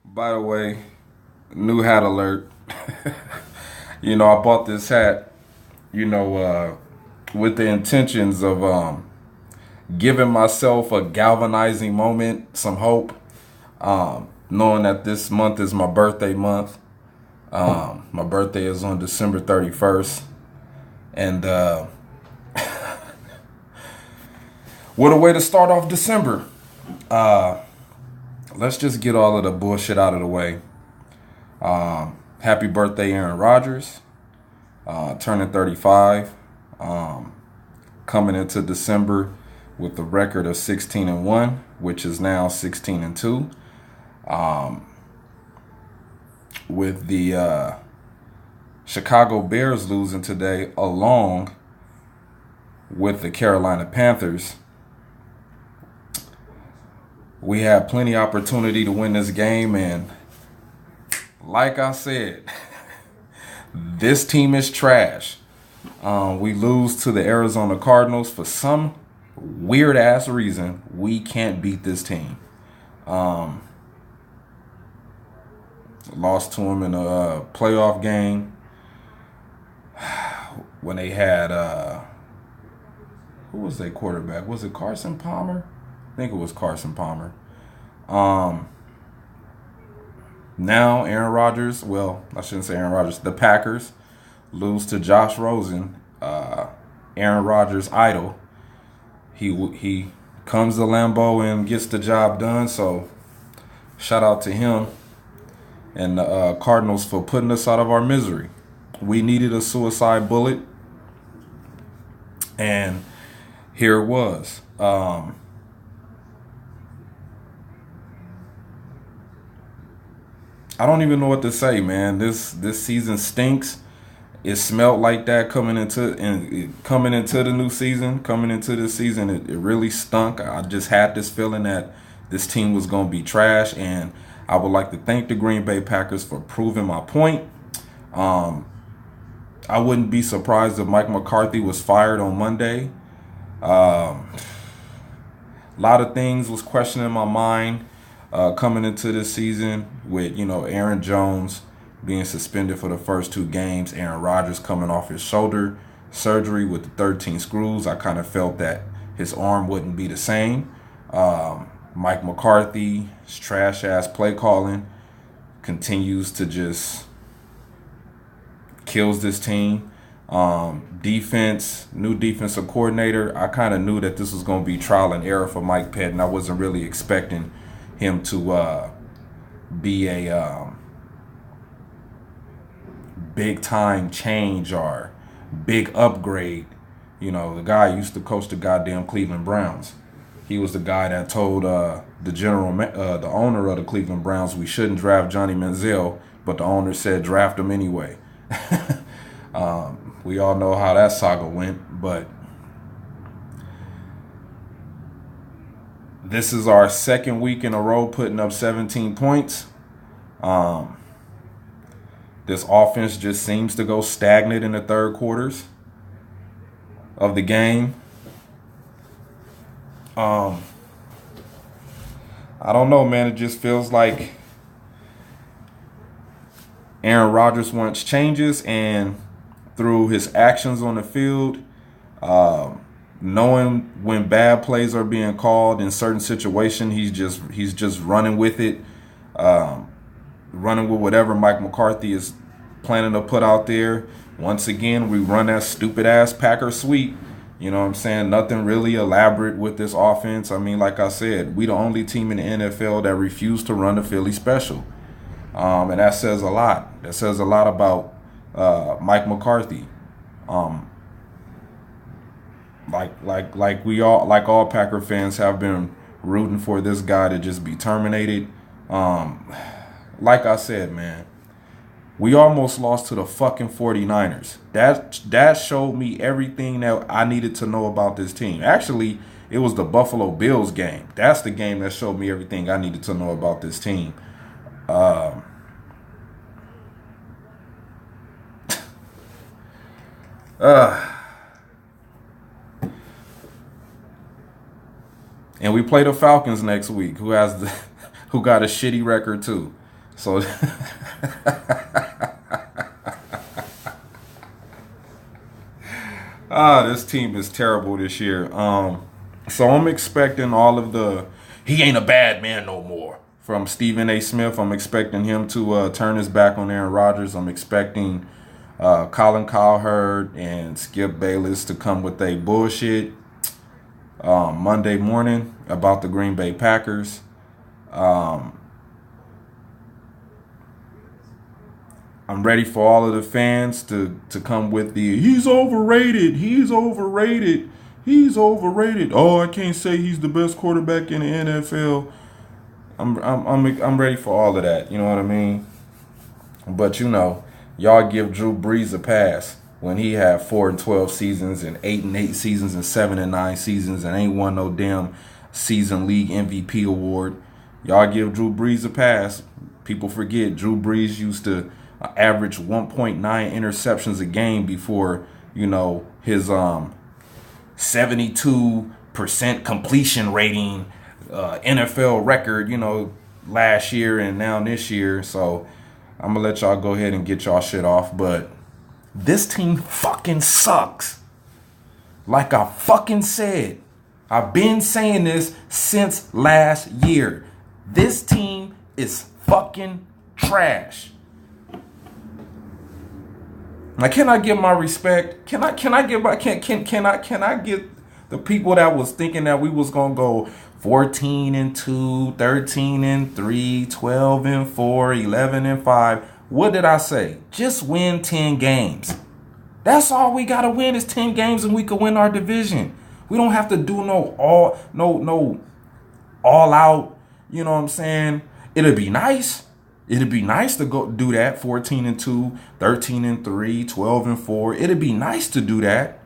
By the way, new hat alert. I bought this hat, with the intentions of giving myself a galvanizing moment, some hope, knowing that this month is my birthday month. My birthday is on December 31st. And what a way to start off December. Let's just get all of the bullshit out of the way. Happy birthday, Aaron Rodgers, turning 35, coming into December with a record of 16-1, which is now 16-2. With the Chicago Bears losing today, along with the Carolina Panthers, we had plenty of opportunity to win this game, and like I said, this team is trash. We lose to the Arizona Cardinals for some weird ass reason. We can't beat this team. Lost to them in a playoff game when they had who was their quarterback? Was it Carson Palmer? I think it was Carson Palmer. Now Aaron Rodgers, well, I shouldn't say Aaron Rodgers, the Packers lose to Josh Rosen, Aaron Rodgers' idol. He comes to Lambeau and gets the job done, so shout out to him and the Cardinals for putting us out of our misery. We needed a suicide bullet, and here it was. I don't even know what to say, man. This season stinks. It smelled like that coming into the new season. Coming into this season, it really stunk. I just had this feeling that this team was going to be trash, and I would like to thank the Green Bay Packers for proving my point. I wouldn't be surprised if Mike McCarthy was fired on Monday. A lot of things was questioning my mind coming into this season with, Aaron Jones being suspended for the first two games, Aaron Rodgers coming off his shoulder surgery with the 13 screws. I kind of felt that his arm wouldn't be the same. Mike McCarthy's trash-ass play calling continues to just kills this team. Defense, new defensive coordinator. I kind of knew that this was going to be trial and error for Mike Pettin. I wasn't really expecting him to be a big-time change or big upgrade. The guy used to coach the goddamn Cleveland Browns. He was the guy that told the owner of the Cleveland Browns we shouldn't draft Johnny Manziel, but the owner said draft him anyway. We all know how that saga went, but this is our second week in a row putting up 17 points. This offense just seems to go stagnant in the third quarters of the game. I don't know, man. It just feels like Aaron Rodgers wants changes, and through his actions on the field, knowing when bad plays are being called in certain situations, he's just running with it, running with whatever Mike McCarthy is planning to put out there. Once again, we run that stupid ass Packer sweep. You know what I'm saying? Nothing really elaborate with this offense. I mean, like I said, we the only team in the NFL that refused to run the Philly special. And that says a lot. That says a lot about Mike McCarthy. Like all Packer fans have been rooting for this guy to just be terminated. Like I said, man, we almost lost to the fucking 49ers. That showed me everything that I needed to know about this team. Actually, it was the Buffalo Bills game. That's the game that showed me everything I needed to know about this team. And we play the Falcons next week, who got a shitty record too. So this team is terrible this year. So I'm expecting all of the "he ain't a bad man no more" from Stephen A. Smith. I'm expecting him to turn his back on Aaron Rodgers. I'm expecting Colin Cowherd and Skip Bayless to come with a bullshit Monday morning about the Green Bay Packers. I'm ready for all of the fans to come with the "he's overrated, he's overrated, he's overrated. Oh, I can't say he's the best quarterback in the NFL." I'm ready for all of that. You know what I mean? But y'all give Drew Brees a pass when he had 4-12 seasons and 8-8 seasons and 7-9 seasons and ain't won no damn season league MVP award. Y'all give Drew Brees a pass. People forget Drew Brees used to average 1.9 interceptions a game before his 72% completion rating NFL record last year and now this year. So I'm gonna let y'all go ahead and get y'all shit off, but this team fucking sucks. Like I fucking said, I've been saying this since last year. This team is fucking trash. Now, can I get my respect? Can I get the people that was thinking that we was gonna go 14-2, 13-3, 12-4, 11-5? What did I say? Just win 10 games. That's all we gotta win is 10 games, and we could win our division. We don't have to do no all out. You know what I'm saying? It'd be nice. It'd be nice to go do that 14-2, 13-3, 12-4. It'd be nice to do that.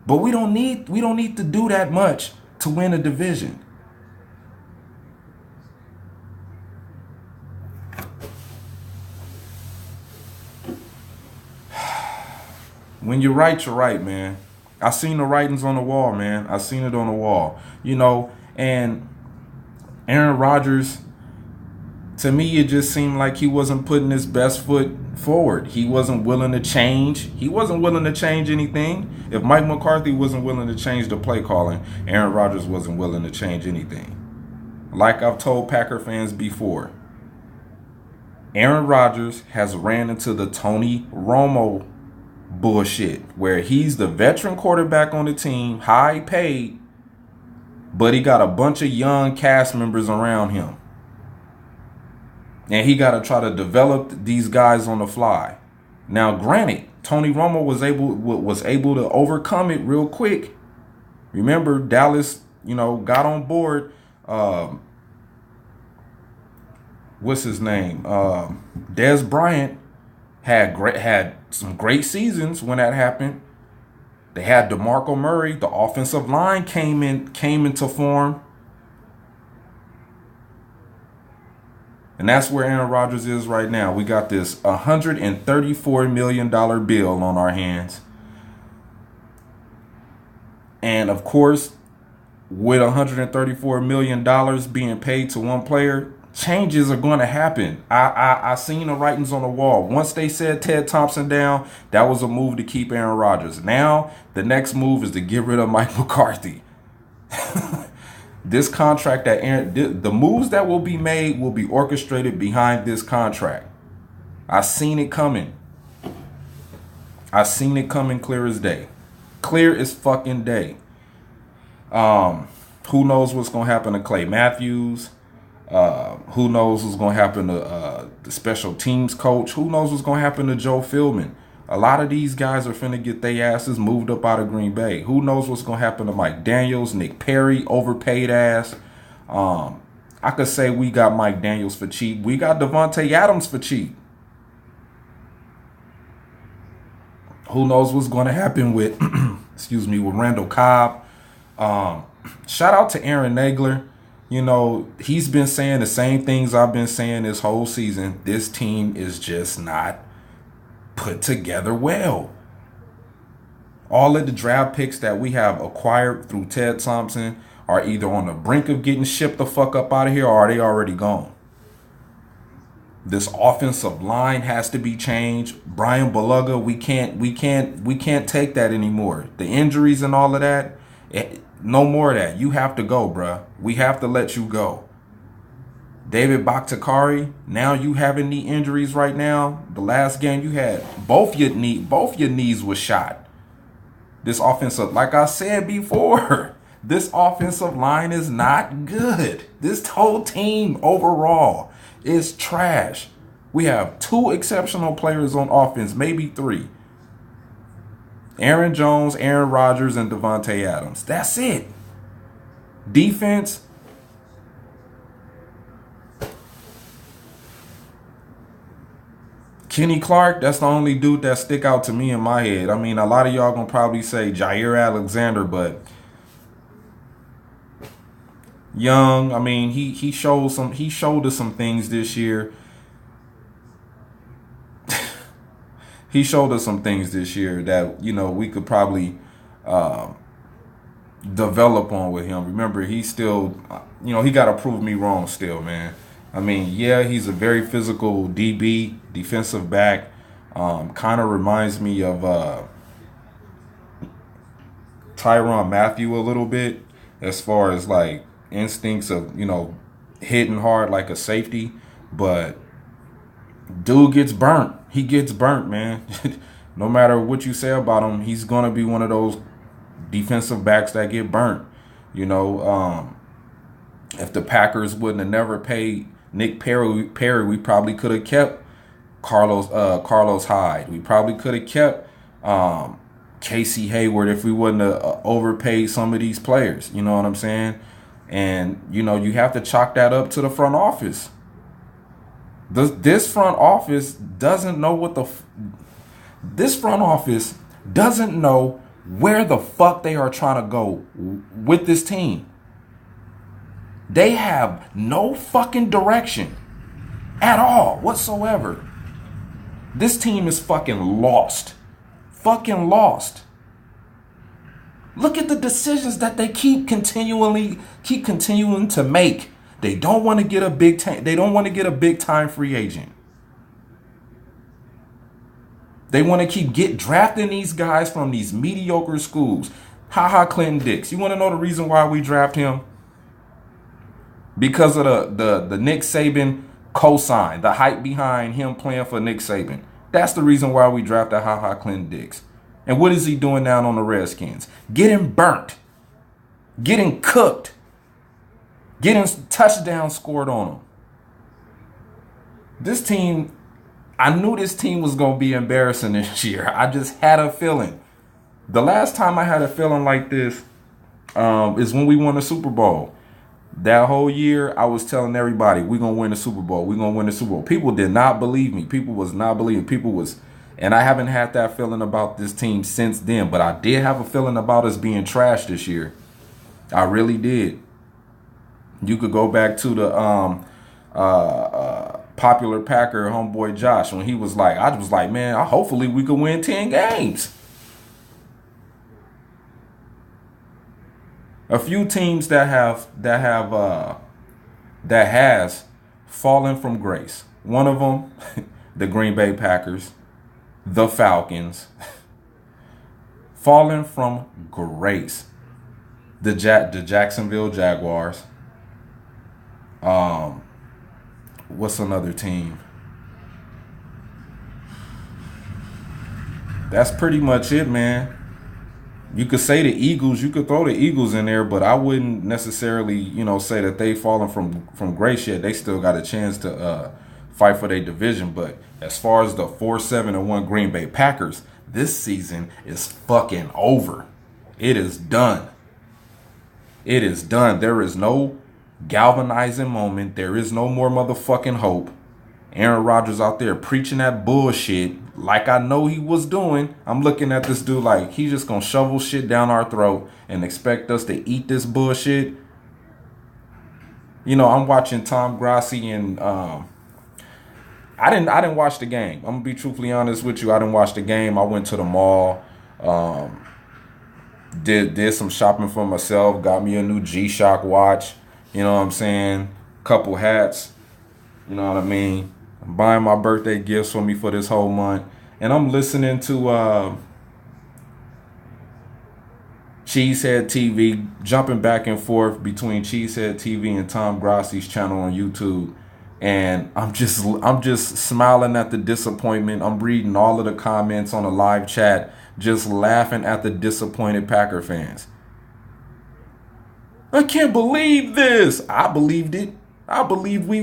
But we don't need to do that much to win a division. When you're right, man. I seen the writings on the wall, man. I seen it on the wall. And Aaron Rodgers, to me, it just seemed like he wasn't putting his best foot forward. He wasn't willing to change. He wasn't willing to change anything. If Mike McCarthy wasn't willing to change the play calling, Aaron Rodgers wasn't willing to change anything. Like I've told Packer fans before, Aaron Rodgers has ran into the Tony Romo bullshit, where he's the veteran quarterback on the team, high paid, but he got a bunch of young cast members around him. And he got to try to develop these guys on the fly. Now, granted, Tony Romo was able to overcome it real quick. Remember, Dallas, got on board. What's his name? Dez Bryant had some great seasons when that happened. They had DeMarco Murray. The offensive line came into form. And that's where Aaron Rodgers is right now. We got this $134 million bill on our hands. And of course, with $134 million being paid to one player, changes are going to happen. I seen the writings on the wall. Once they said Ted Thompson down, that was a move to keep Aaron Rodgers. Now, the next move is to get rid of Mike McCarthy. This contract the moves that will be made will be orchestrated behind this contract. I seen it coming. I seen it coming clear as day. Clear as fucking day. Who knows what's going to happen to Clay Matthews? Who knows what's going to happen to the special teams coach? Who knows what's going to happen to Joe Philbin? A lot of these guys are finna get their asses moved up out of Green Bay. Who knows what's going to happen to Mike Daniels, Nick Perry, overpaid ass. I could say we got Mike Daniels for cheap. We got Devontae Adams for cheap. Who knows what's going to happen with, with Randall Cobb. Shout out to Aaron Nagler. He's been saying the same things I've been saying this whole season. This team is just not put together well. All of the draft picks that we have acquired through Ted Thompson, are either on the brink of getting shipped the fuck up out of here, or are they already gone. This offensive line has to be changed. Brian Bulaga, we can't take that anymore. The injuries and all of that, no more of that. You have to go, bruh. We have to let you go. David Bakhtiari, now you having knee injuries right now. The last game you had, both your knees was shot. This offensive, like I said before, this offensive line is not good. This whole team overall is trash. We have 2 exceptional players on offense, maybe 3. Aaron Jones, Aaron Rodgers, and Devontae Adams. That's it. Defense, Kenny Clark, that's the only dude that stick out to me in my head. I mean, a lot of y'all gonna probably say Jair Alexander, but young. I mean, he showed us some things this year. He showed us some things this year that, you know, we could probably develop on with him. Remember, he's still, you know, he got to prove me wrong still, man. I mean, yeah, he's a very physical DB, defensive back. Kind of reminds me of Tyrann Mathieu a little bit as far as like instincts of, you know, hitting hard like a safety. But dude gets burnt. He gets burnt, man. No matter what you say about him, he's going to be one of those defensive backs that get burnt. You know, if the Packers wouldn't have never paid Nick Perry, we probably could have kept Carlos Hyde. We probably could have kept Casey Hayward if we wouldn't have overpaid some of these players. You know what I'm saying? And, you know, you have to chalk that up to the front office. This front office doesn't know this front office doesn't know where the fuck they are trying to go with this team. They have no fucking direction at all whatsoever. This team is fucking lost. Fucking lost. Look at the decisions that they keep continuing to make. They don't want to get a big time free agent. They want to keep drafting these guys from these mediocre schools. Clinton Dix. You want to know the reason why we draft him? Because of the Nick Saban cosign, the hype behind him playing for Nick Saban. That's the reason why we drafted Clinton Dix. And what is he doing down on the Redskins? Getting burnt. Getting cooked. Getting touchdowns scored on him. This team, I knew this team was going to be embarrassing this year. I just had a feeling. The last time I had a feeling like this is when we won the Super Bowl. That whole year, I was telling everybody, we're going to win the Super Bowl. We're going to win the Super Bowl. People did not believe me. People was not believing. And I haven't had that feeling about this team since then. But I did have a feeling about us being trash this year. I really did. You could go back to the popular Packer homeboy Josh when he was like, I was like, man, hopefully we could win 10 games. A few teams that has fallen from grace. One of them, the Green Bay Packers, the Falcons, fallen from grace. The Jacksonville Jaguars. What's another team? That's pretty much it, man. You could say the Eagles, you could throw the Eagles in there, but I wouldn't necessarily, you know, say that they've fallen from grace yet. They still got a chance to fight for their division. But as far as the 4-7-1 Green Bay Packers, this season is fucking over. It is done. It is done. There is no galvanizing moment. There is no more motherfucking hope. Aaron Rodgers out there preaching that bullshit like I know he was doing. I'm looking at this dude like he's just gonna shovel shit down our throat and expect us to eat this bullshit. You know, I'm watching Tom Grassi and I didn't watch the game. I'm gonna be truthfully honest with you. I didn't watch the game. I went to the mall. Did some shopping for myself. Got me a new G-Shock watch. You know what I'm saying? Couple hats. You know what I mean? I'm buying my birthday gifts for me for this whole month. And I'm listening to Cheesehead TV, jumping back and forth between Cheesehead TV and Tom Grassi's channel on YouTube. And I'm just smiling at the disappointment. I'm reading all of the comments on the live chat, just laughing at the disappointed Packer fans. I can't believe this. I believed it. I believe we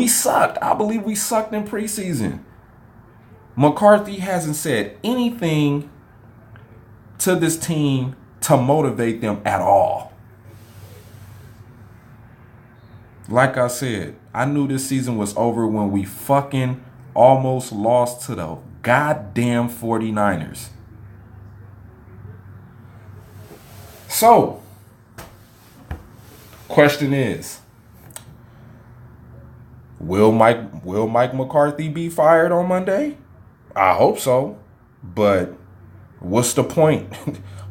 sucked. I believe we sucked in preseason. McCarthy hasn't said anything to this team to motivate them at all. Like I said, I knew this season was over when we fucking almost lost to the goddamn 49ers. So, question is, will Mike McCarthy be fired on Monday? I hope so. But what's the point?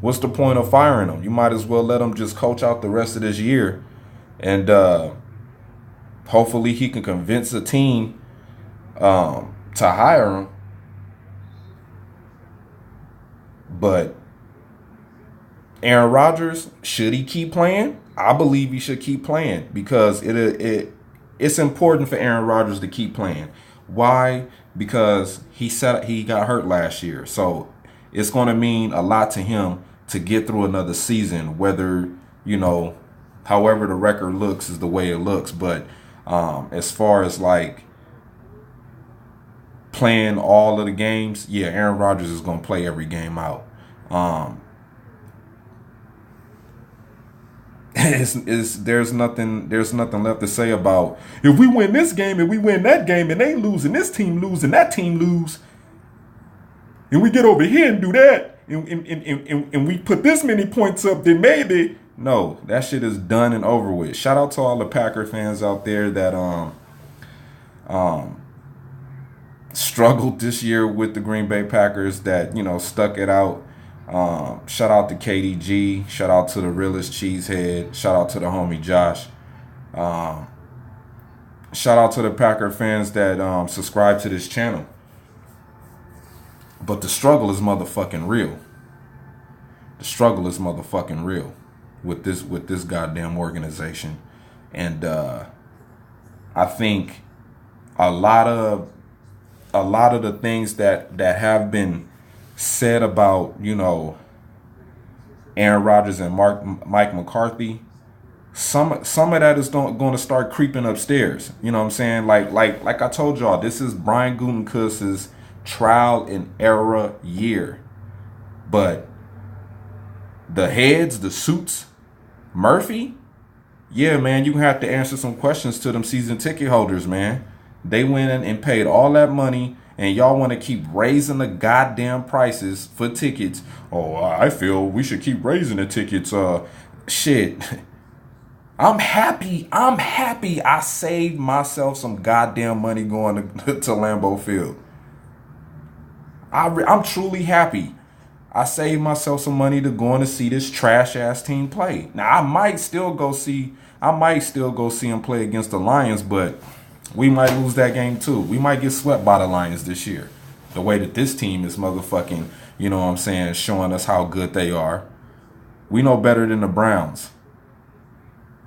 What's the point of firing him? You might as well let him just coach out the rest of this year, and hopefully he can convince the team to hire him. But Aaron Rodgers, should he keep playing? I believe he should keep playing because it's important for Aaron Rodgers to keep playing. Why? Because he got hurt last year. So it's going to mean a lot to him to get through another season, whether, however the record looks is the way it looks. But as far as like playing all of the games, yeah, Aaron Rodgers is going to play every game out. There's nothing left to say about if we win this game and we win that game and they lose and this team lose and that team lose and we get over here and do that and we put this many points up, then maybe. No, that shit is done and over with. Shout out to all the Packer fans out there that struggled this year with the Green Bay Packers, that stuck it out. Shout out to KDG. Shout out to the realest cheesehead. Shout out to the homie Josh. Shout out to the Packer fans that subscribe to this channel. But the struggle is motherfucking real. The struggle is motherfucking real with this goddamn organization. And I think a lot of the things that have been said about, Aaron Rodgers and Mike McCarthy, some of that is going to start creeping upstairs. You know what I'm saying? Like I told y'all, this is Brian Gutekunst's trial and error year. But the heads, the suits, Murphy, yeah, man, you have to answer some questions to them season ticket holders, man. They went in and paid all that money, and y'all want to keep raising the goddamn prices for tickets. Oh, I feel we should keep raising the tickets. Shit. I'm happy I saved myself some goddamn money going to Lambeau Field. I'm truly happy. I saved myself some money to go in to see this trash ass team play. Now I might still go see them play against the Lions, but we might lose that game too. We might get swept by the Lions this year. The way that this team is motherfucking, showing us how good they are. We know better than the Browns.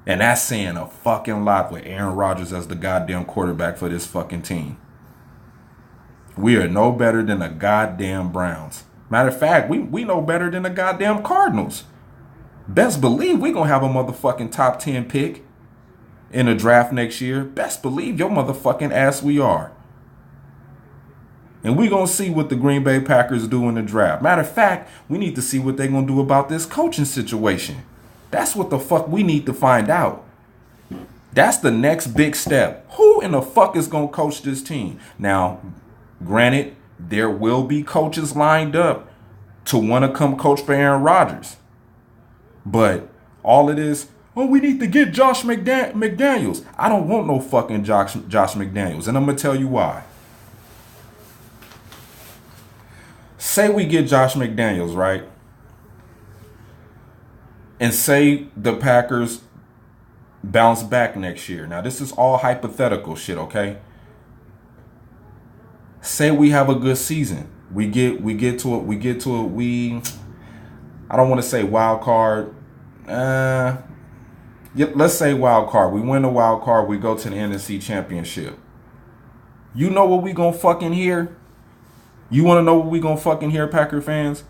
And that's saying a fucking lot with Aaron Rodgers as the goddamn quarterback for this fucking team. We are no better than the goddamn Browns. Matter of fact, we know better than the goddamn Cardinals. Best believe we gonna have a motherfucking top 10 pick in the draft next year. Best believe your motherfucking ass we are. And we gonna see what the Green Bay Packers do in the draft. Matter of fact, we need to see what they gonna do about this coaching situation. That's what the fuck we need to find out. That's the next big step. Who in the fuck is gonna coach this team? Now, granted, there will be coaches lined up to want to come coach for Aaron Rodgers. But all it is, we need to get Josh McDaniels. I don't want no fucking Josh McDaniels. And I'm going to tell you why. Say we get Josh McDaniels, right? And say the Packers bounce back next year. Now, this is all hypothetical shit, okay? Say we have a good season. We get to it. I don't want to say wild card. Let's say wild card. We win the wild card. We go to the NFC Championship. You know what we gonna fucking hear? You want to know what we gonna fucking hear, Packer fans?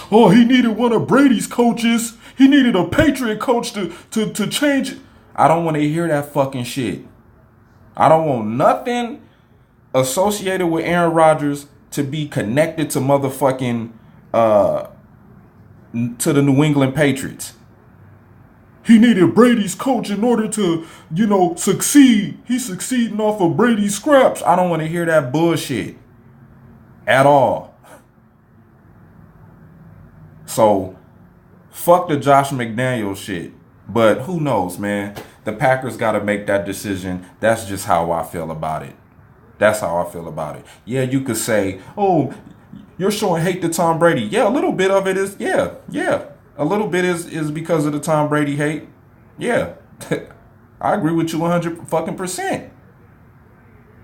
Oh, he needed one of Brady's coaches. He needed a Patriot coach to change it. I don't want to hear that fucking shit. I don't want nothing associated with Aaron Rodgers to be connected to motherfucking to the New England Patriots. He needed Brady's coach in order to, succeed. He's succeeding off of Brady's scraps. I don't want to hear that bullshit at all. So, fuck the Josh McDaniels shit. But who knows, man? The Packers got to make that decision. That's just how I feel about it. That's how I feel about it. Yeah, you could say, oh, you're showing hate to Tom Brady. Yeah, a little bit of it is, yeah. A little bit is because of the Tom Brady hate. Yeah. I agree with you 100%.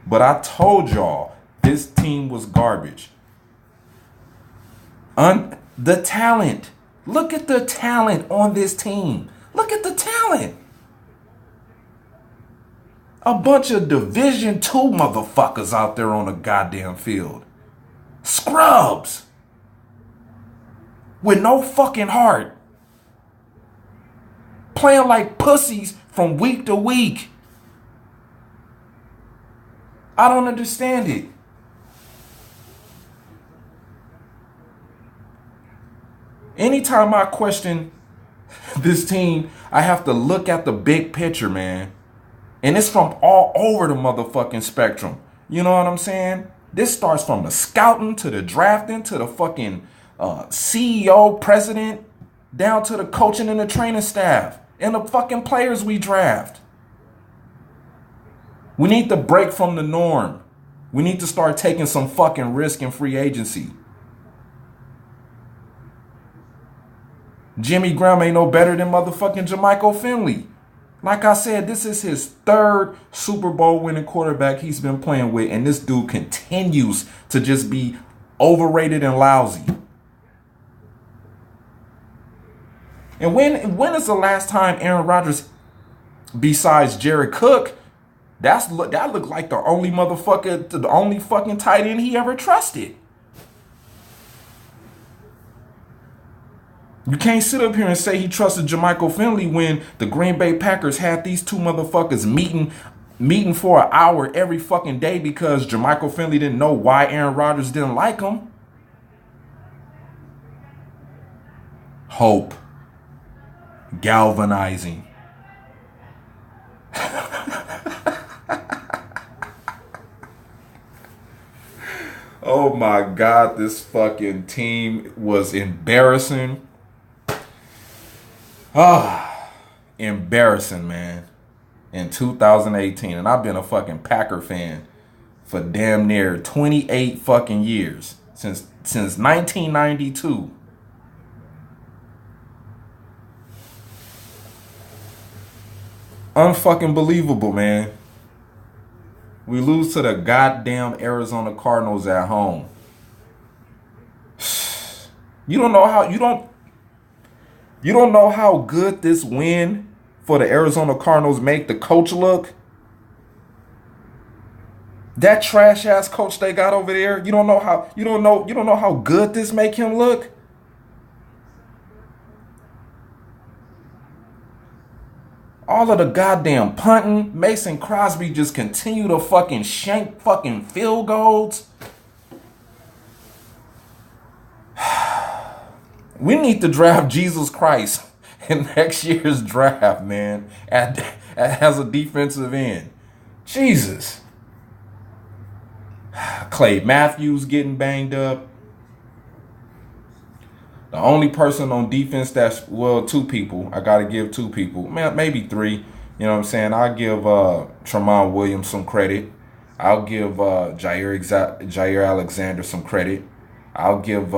But I told y'all, this team was garbage. The talent. Look at the talent on this team. Look at the talent. A bunch of Division II motherfuckers out there on the goddamn field. Scrubs. With no fucking heart. Playing like pussies from week to week. I don't understand it. Anytime I question this team, I have to look at the big picture, man. And it's from all over the motherfucking spectrum. You know what I'm saying? This starts from the scouting to the drafting to the fucking CEO, president, down to the coaching and the training staff and the fucking players we draft. We need to break from the norm. We need to start taking some fucking risk in free agency. Jimmy Graham ain't no better than motherfucking Jermichael Finley. Like I said, this is his third Super Bowl winning quarterback he's been playing with, and this dude continues to just be overrated and lousy. And when is the last time Aaron Rodgers, besides Jared Cook, that looked like the only fucking tight end he ever trusted? You can't sit up here and say he trusted Jermichael Finley when the Green Bay Packers had these two motherfuckers meeting for an hour every fucking day because Jermichael Finley didn't know why Aaron Rodgers didn't like him. Hope. Galvanizing. Oh my God, this fucking team was embarrassing. Embarrassing, man. In 2018. And I've been a fucking Packer fan for damn near 28 fucking years. Since 1992. Unfucking believable, man. We lose to the goddamn Arizona Cardinals at home. You don't know how good this win for the Arizona Cardinals make the coach look? That trash ass coach they got over there, you don't know how good this make him look? All of the goddamn punting, Mason Crosby just continue to fucking shank fucking field goals. We need to draft Jesus Christ in next year's draft, man, as a defensive end. Jesus. Clay Matthews getting banged up. The only person on defense two people. I got to give two people. Maybe three. You know what I'm saying? I give Tramon Williams some credit. I'll give Jair Alexander some credit. I'll give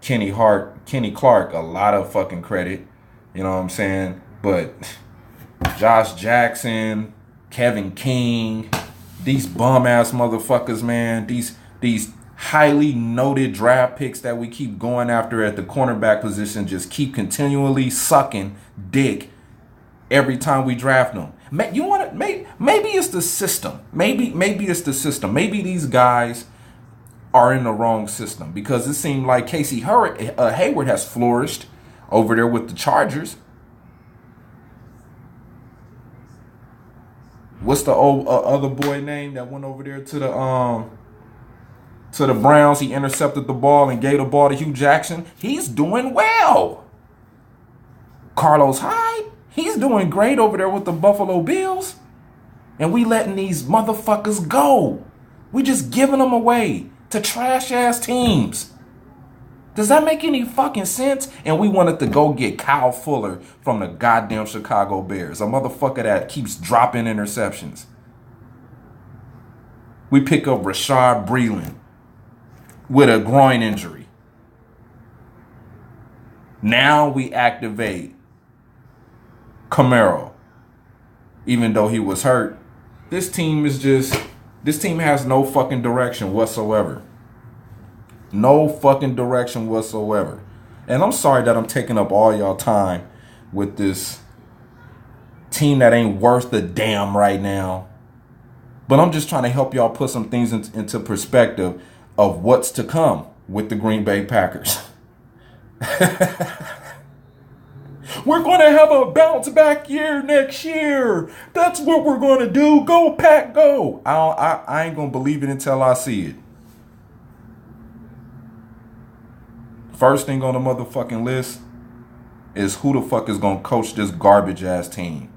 Kenny Clark a lot of fucking credit. You know what I'm saying? But Josh Jackson, Kevin King, these bum ass motherfuckers, man. These highly noted draft picks that we keep going after at the cornerback position just keep continually sucking dick every time we draft them. You want to maybe it's the system. Maybe it's the system. Maybe these guys are in the wrong system because it seemed like Casey Hayward has flourished over there with the Chargers. What's the old other boy name that went over there to the Browns? He intercepted the ball and gave the ball to Hugh Jackson. He's doing well. Carlos Hyde, he's doing great over there with the Buffalo Bills. And we letting these motherfuckers go. We just giving them away to trash ass teams. Does that make any fucking sense? And we wanted to go get Kyle Fuller from the goddamn Chicago Bears, a motherfucker that keeps dropping interceptions. We pick up Rashad Breeland with a groin injury. Now we activate Camaro, even though he was hurt. This team has no fucking direction whatsoever. No fucking direction whatsoever. And I'm sorry that I'm taking up all y'all time with this team that ain't worth a damn right now. But I'm just trying to help y'all put some things into perspective of what's to come with the Green Bay Packers. We're going to have a bounce back year next year. That's what we're going to do. Go, Pack, go. I ain't going to believe it until I see it. First thing on the motherfucking list is who the fuck is going to coach this garbage ass team.